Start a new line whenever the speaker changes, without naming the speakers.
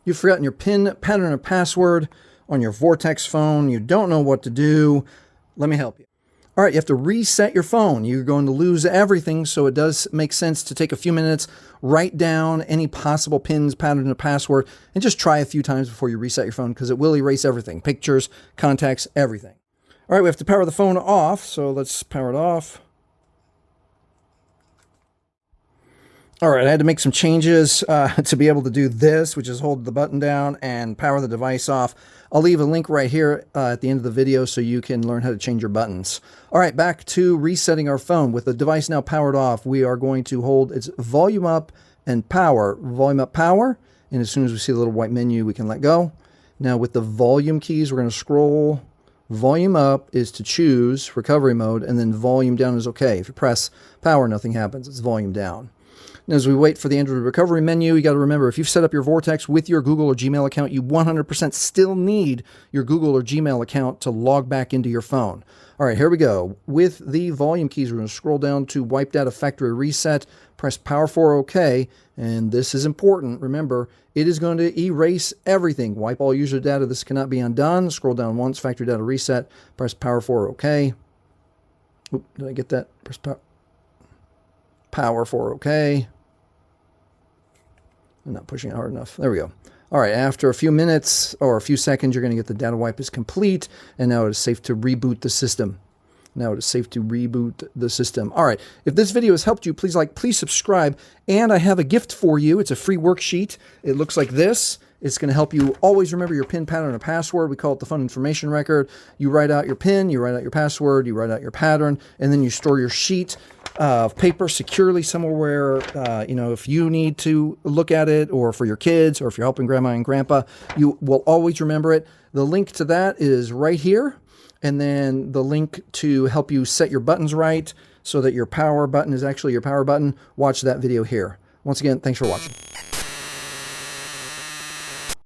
You've forgotten your PIN, pattern, or password on your Vortex phone. You don't know what to do. Let me help you. All right, you have to reset your phone. You're going to lose everything, so it does make sense to take a few minutes, write down any possible pins, pattern, or password, and just try a few times before you reset your phone because it will erase everything. Pictures, contacts, everything. All right, we have to power the phone off, so let's power it off. All right, I had to make some changes to be able to do this, which is hold the button down and power the device off. I'll leave a link right here at the end of the video so you can learn how to change your buttons. All right, back to resetting our phone. With the device now powered off, we are going to hold its volume up and power. Volume up, power, and as soon as we see the little white menu, we can let go. Now with the volume keys, we're going to scroll. Volume up is to choose recovery mode, and then volume down is okay. If you press power, nothing happens. It's volume down. And as we wait for the Android recovery menu, you got to remember, if you've set up your Vortex with your Google or Gmail account, you 100% still need your Google or Gmail account to log back into your phone. All right, here we go. With the volume keys, we're going to scroll down to Wipe Data Factory Reset, press Power for OK, and this is important. Remember, it is going to erase everything. Wipe all user data. This cannot be undone. Scroll down once, Factory Data Reset, press Power for OK. Oop, did I get that? Press Power for OK. I'm not pushing it hard enough. There we go. All right, after a few minutes or a few seconds, you're going to get the data wipe is complete, and now it is safe to reboot the system. Now it is safe to reboot the system. All right, if this video has helped you, please like, please subscribe, and I have a gift for you. It's a free worksheet. It looks like this. It's going to help you always remember your PIN, pattern, or password. We call it the Fun Information Record. You write out your PIN, you write out your password, you write out your pattern, and then you store your sheet of paper securely somewhere where, if you need to look at it, or for your kids, or if you're helping grandma and grandpa, you will always remember it. The link to that is right here. And then the link to help you set your buttons right so that your power button is actually your power button. Watch that video here. Once again, thanks for watching.